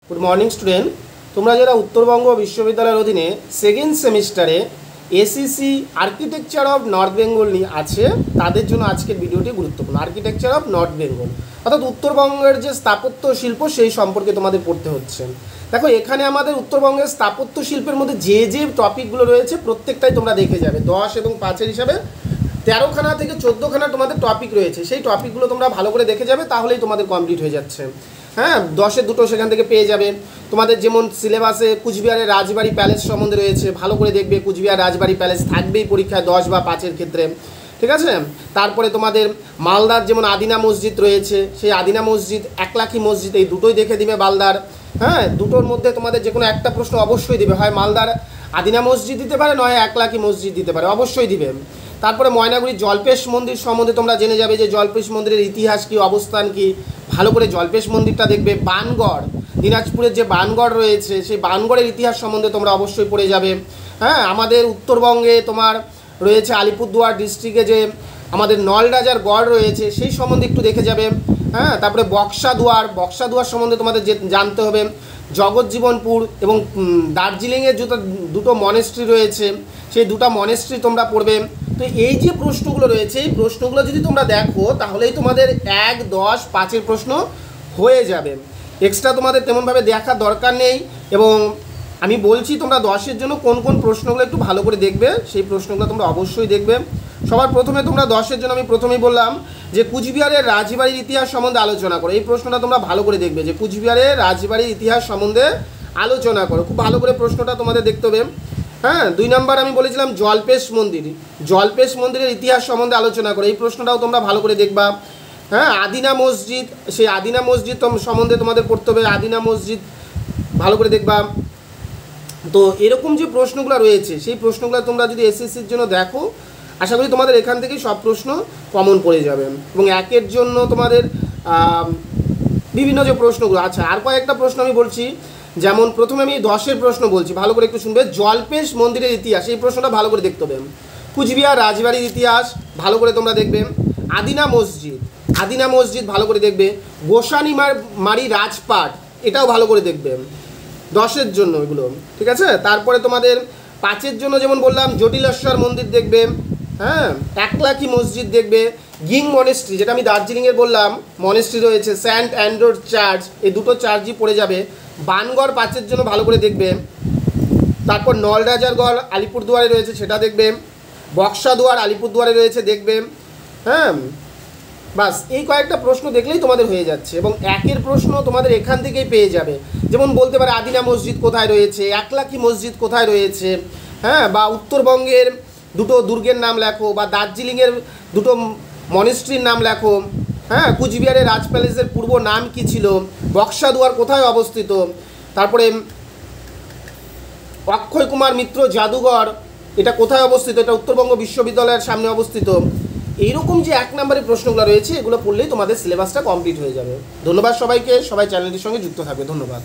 Good morning student तुम्हारा जरा उत्तरबंग विश्वविद्यालय अधीने सेकेंड सेमिस्टारे SEC architecture of North Bengal নিয়ে আছে তাদের জন্য আজকের ভিডিওটি গুরুত্বপূর্ণ। আর্কিটেকচার অফ নর্থ বেঙ্গল অর্থাৎ উত্তরবঙ্গের যে স্থাপত্য শিল্প সেই সম্পর্কে তোমাদের পড়তে হচ্ছে। দেখো এখানে আমাদের উত্তরবঙ্গের স্থাপত্য শিল্পের মধ্যে যে যে টপিকগুলো রয়েছে প্রত্যেকটাই তোমরা দেখে যাবে। 10 এবং 5 হিসাবে 13খানা থেকে 14খানা তোমাদের টপিক রয়েছে, সেই টপিকগুলো তোমরা ভালো করে দেখে যাবে, তাহলেই তোমাদের কমপ্লিট হয়ে যাচ্ছে। হ্যাঁ, 10-এর দুটো সেখান থেকে পেয়ে যাবে। তোমাদের যেমন সিলেবাসে কুচবিহারের রাজবাড়ি প্যালেস সম্বন্ধে রয়েছে, ভালো করে দেখবে। কুচবিহার রাজবাড়ি প্যালেস থাকবেই পরীক্ষায় 10 বা 5-এর ক্ষেত্রে, ঠিক আছে। তারপরে তোমাদের মালদার যেমন আদিনা মসজিদ রয়েছে, সেই আদিনা মসজিদ, একলাখি মসজিদ, এই দুটোই দেখে দিবে মালদার। হ্যাঁ, দুটোর মধ্যে তোমাদের যে কোনো একটা প্রশ্ন অবশ্যই দিবে, হয় মালদার আদিনা মসজিদ দিতে পারে, নয় একলাখি মসজিদ দিতে পারে, অবশ্যই দিবে। তারপরে ময়নাগুড়ি জল্পেশ মন্দির সম্বন্ধে তোমরা জেনে যাবে যে জল্পেশ মন্দিরের ইতিহাস কী, অবস্থান কী, ভালো করে জল্পেশ মন্দিরটা দেখবে। বানগড়, দিনাজপুরের যে বানগড় রয়েছে সেই বানগড়ের ইতিহাস সম্বন্ধে তোমরা অবশ্যই পড়ে যাবে। হ্যাঁ, আমাদের উত্তরবঙ্গে তোমার রয়েছে আলিপুরদুয়ার ডিস্ট্রিক্টে যে আমাদের নলরাজার গড় রয়েছে সেই সম্বন্ধে একটু দেখে যাবে। হ্যাঁ, তারপরে বক্সাদুয়ার সম্বন্ধে তোমাদের জানতে হবে। জগৎজীবনপুর এবং দার্জিলিংয়ের দুটো মনেস্ট্রি রয়েছে, সেই দুটো মনেস্ট্রি তোমরা পড়বে। তো এই যে প্রশ্নগুলো রয়েছে, এই প্রশ্নগুলো যদি তোমরা দেখো তাহলেই তোমাদের 1, 10, 5-এর প্রশ্ন হয়ে যাবে। এক্সট্রা তোমাদের তেমনভাবে দেখার দরকার নেই। এবং আমি বলছি তোমরা 10-এর জন্য কোন কোন প্রশ্নগুলো একটু ভালো করে দেখবে, সেই প্রশ্নগুলো তোমরা অবশ্যই দেখবে। সবার প্রথমে তোমরা 10-এর জন্য আমি প্রথমেই বললাম যে কুচবিহারের রাজবাড়ির ইতিহাস সম্বন্ধে আলোচনা করো। এই প্রশ্নটা তোমরা ভালো করে দেখবে যে কুচবিহারের রাজবাড়ির ইতিহাস সম্বন্ধে আলোচনা করো, খুব ভালো করে প্রশ্নটা তোমাদের দেখতে হবে। হ্যাঁ, 2 নম্বর আমি বলেছিলাম জল্পেশ মন্দিরের ইতিহাস সম্বন্ধে আলোচনা করো, এই প্রশ্নটাও তোমরা ভালো করে দেখবা। হ্যাঁ, আদিনা মসজিদ, সেই আদিনা মসজিদ সম্বন্ধে তোমাদের পড়তে হবে, আদিনা মসজিদ ভালো করে দেখবা। তো এরকম যে প্রশ্নগুলো রয়েছে সেই প্রশ্নগুলো তোমরা যদি এসএসসির জন্য দেখো, আশা করি তোমাদের এখান থেকেই সব প্রশ্ন কমন পড়ে যাবে। এবং 1-এর জন্য তোমাদের বিভিন্ন যে প্রশ্নগুলো, আচ্ছা আর কয়েকটা প্রশ্ন আমি বলছি। যেমন প্রথমে আমি 10-এর প্রশ্ন বলছি, ভালো করে একটু শুনবে। জল্পেশ মন্দিরের ইতিহাস, এই প্রশ্নটা ভালো করে দেখতে হবে। কুচবিহার রাজবাড়ির ইতিহাস ভালো করে তোমরা দেখবে। আদিনা মসজিদ ভালো করে দেখবে। গোসানিমারি রাজপাট, এটাও ভালো করে দেখবে 10-এর জন্য এগুলো, ঠিক আছে। তারপরে তোমাদের 5-এর জন্য যেমন বললাম জটিলেশ্বর মন্দির দেখবে। হ্যাঁ, একলাখি মসজিদ দেখবে। গিং মনেস্ট্রি, যেটা আমি দার্জিলিংয়ের বললাম মনেস্ট্রি রয়েছে, সেন্ট অ্যান্ড্রোর চার্চ, এই দুটো চার্চই পড়ে যাবে। বানগড় 5-এর জন্য ভালো করে দেখবে। তারপর নলরাজার গড় আলিপুরদুয়ারে রয়েছে, সেটা দেখবে। বক্সাদুয়ার আলিপুরদুয়ারে রয়েছে, দেখবে। হ্যাঁ, বাস এই কয়েকটা প্রশ্ন দেখলেই তোমাদের হয়ে যাচ্ছে। এবং 1-এর প্রশ্ন তোমাদের এখান থেকেই পেয়ে যাবে। যেমন বলতে পারে আদিনা মসজিদ কোথায় রয়েছে, একলাখি মসজিদ কোথায় রয়েছে, হ্যাঁ, বা উত্তরবঙ্গের দুটো দুর্গের নাম লেখো, বা দার্জিলিংয়ের দুটো মনেস্ট্রির নাম লেখো। হ্যাঁ, কুচবিহারের রাজ প্যালেসের পূর্ব নাম কি ছিল, বক্সাদুয়ার কোথায় অবস্থিত, তারপরে অক্ষয় কুমার মিত্র জাদুঘর এটা কোথায় অবস্থিত, এটা উত্তরবঙ্গ বিশ্ববিদ্যালয়ের সামনে অবস্থিত। এইরকম যে 1 নম্বরের প্রশ্নগুলো রয়েছে এগুলো পড়লেই তোমাদের সিলেবাসটা কমপ্লিট হয়ে যাবে। ধন্যবাদ সবাইকে, সবাই চ্যানেলটির সঙ্গে যুক্ত থাকবে। ধন্যবাদ।